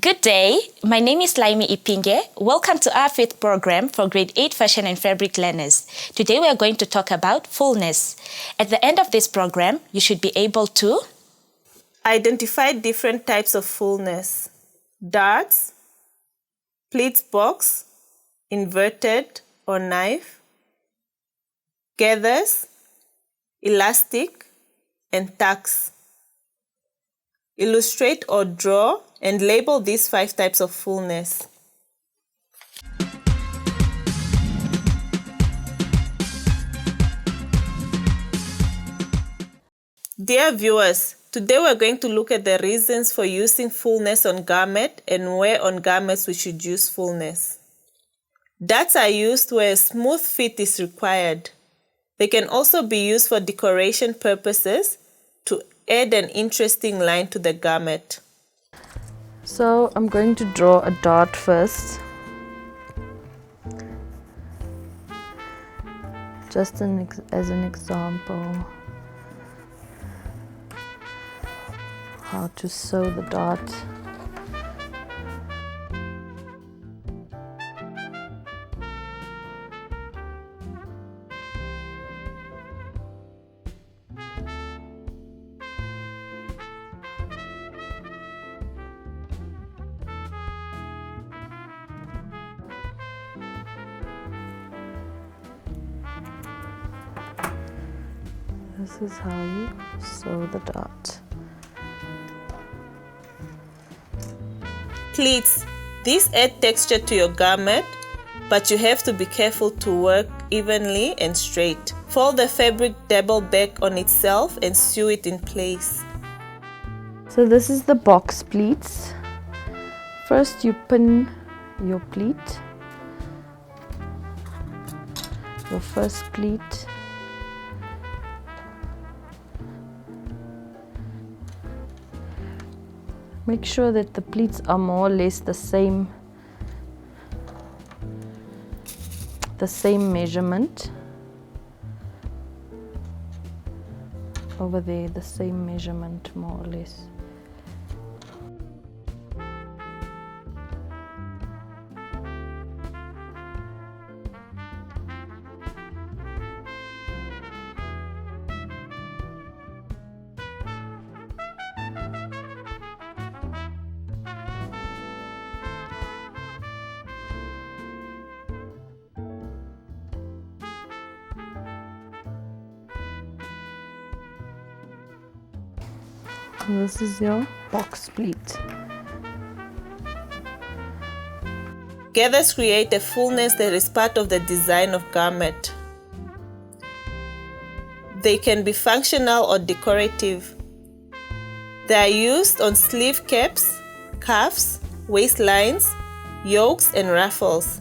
Good day, my name is Laimi Ipinge. Welcome to our 5th program for Grade 8 Fashion and Fabric learners. Today we are going to talk about fullness. At the end of this program, you should be able to identify different types of fullness: darts, pleats box, inverted or knife, gathers, elastic, and tucks. Illustrate or draw and label these 5 types of fullness. Dear viewers, today we're going to look at the reasons for using fullness on garment and where on garments we should use fullness. Darts are used where a smooth fit is required. They can also be used for decoration purposes to add an interesting line to the garment. So I'm going to draw a dart first, just as an example how to sew the dart. This is how you sew the dart. Pleats. These add texture to your garment, but you have to be careful to work evenly and straight. Fold the fabric double back on itself and sew it in place. So this is the box pleats. First you pin your pleat, your first pleat. Make sure that the pleats are more or less the same measurement. Over there, the same measurement more or less. This is your box pleat. Gathers create a fullness that is part of the design of garment. They can be functional or decorative. They are used on sleeve caps, cuffs, waistlines, yokes, and ruffles.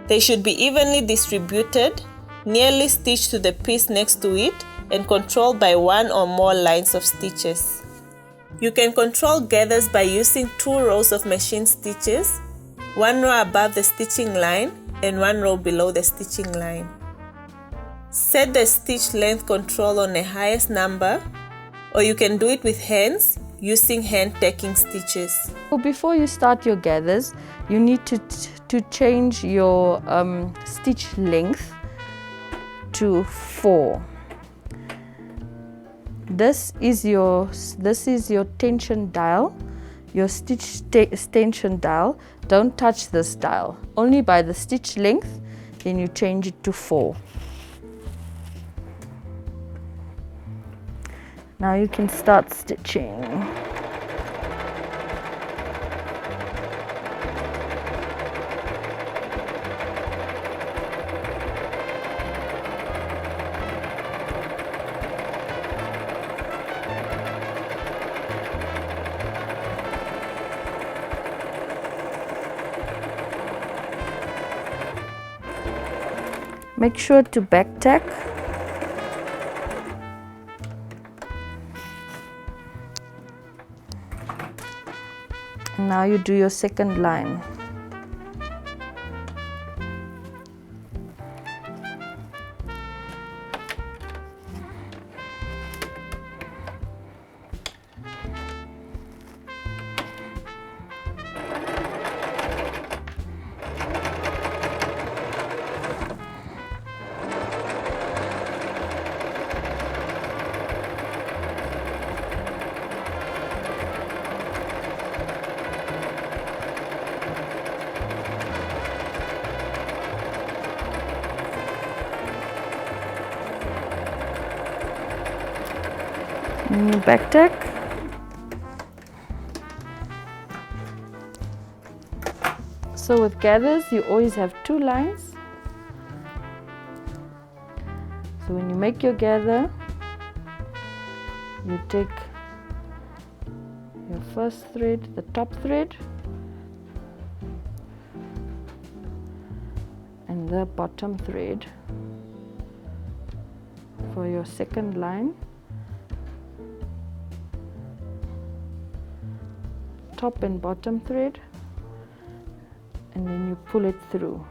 They should be evenly distributed, nearly stitched to the piece next to it, and controlled by one or more lines of stitches. You can control gathers by using 2 rows of machine stitches, 1 row above the stitching line and 1 row below the stitching line. Set the stitch length control on the highest number, or you can do it with hands using hand tacking stitches. So before you start your gathers, you need to change your stitch length to 4. This is your tension dial, your stitch tension dial. Don't touch this dial. Only by the stitch length, then you change it to 4. Now you can start stitching. Make sure to back tack. And now you do your second line. And your back tack. So with gathers, you always have 2 lines. So when you make your gather, you take your first thread, the top thread, and the bottom thread for your second line. Top and bottom thread, and then you pull it through.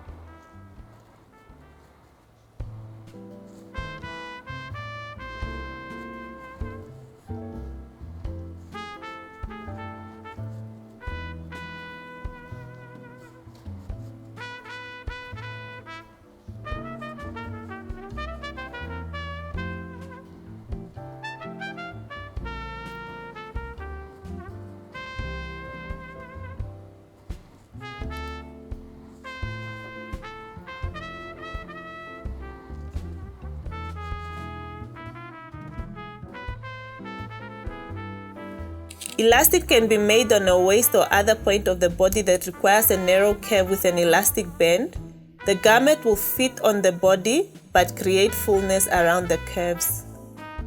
Elastic can be made on a waist or other point of the body that requires a narrow curve with an elastic band. The garment will fit on the body but create fullness around the curves.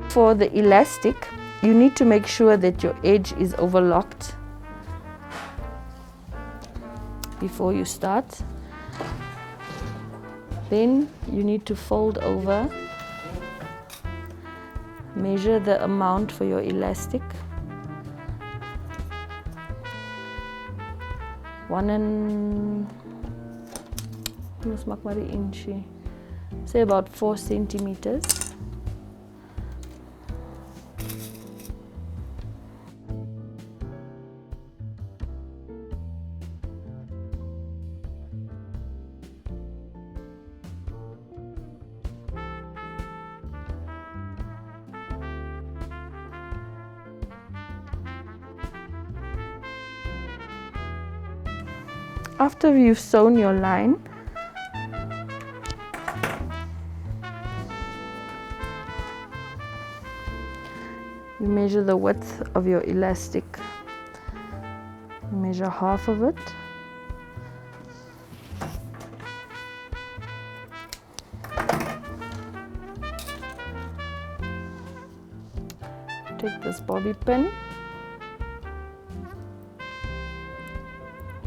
For the elastic, you need to make sure that your edge is overlocked before you start. Then you need to fold over, measure the amount for your elastic. 1 and say about 4 centimeters. After you've sewn your line, you measure the width of your elastic. You measure half of it. Take this bobby pin,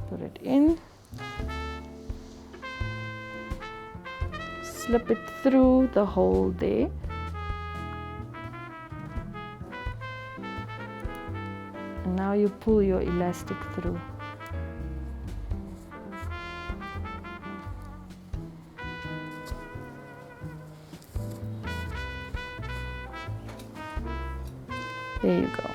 put it in, slip it through the hole there, and now you pull your elastic through. There you go.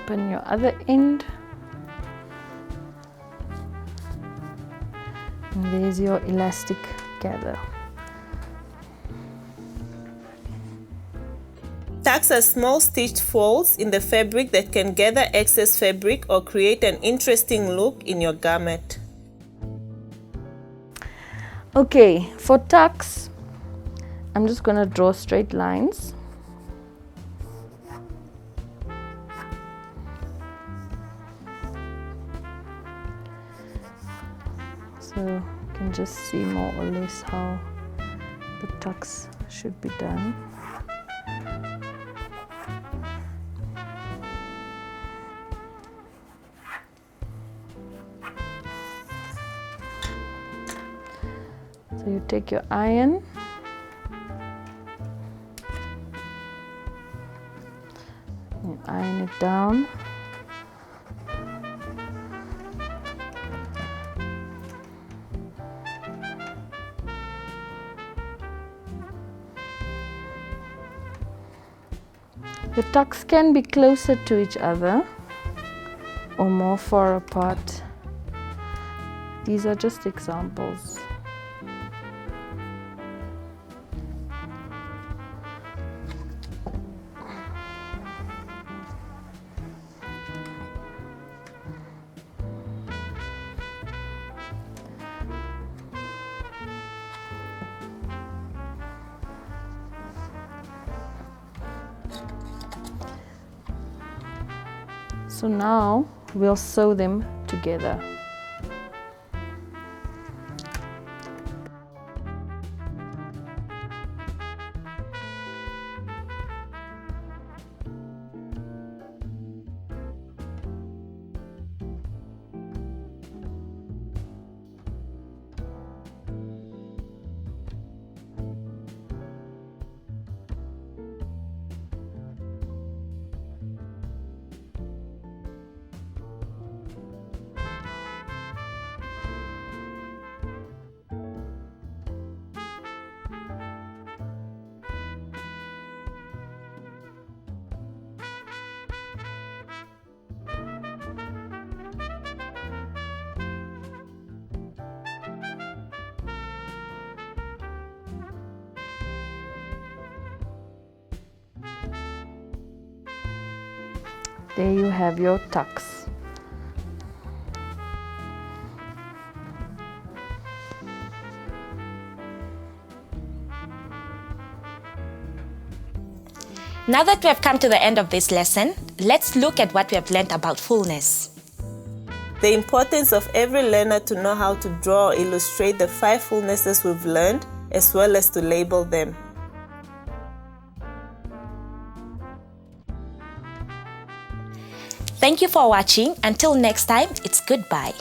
Open your other end, and there's your elastic gather. Tucks are small stitched folds in the fabric that can gather excess fabric or create an interesting look in your garment. Okay, for tucks, I'm just going to draw straight lines. So you can just see more or less how the tucks should be done. So you take your iron, you iron it down. The tucks can be closer to each other or more far apart. These are just examples. So now we'll sew them together. There you have your tucks. Now that we have come to the end of this lesson, let's look at what we have learned about fullness. The importance of every learner to know how to draw or illustrate the 5 fullnesses we've learned, as well as to label them. Thank you for watching. Until next time, it's goodbye.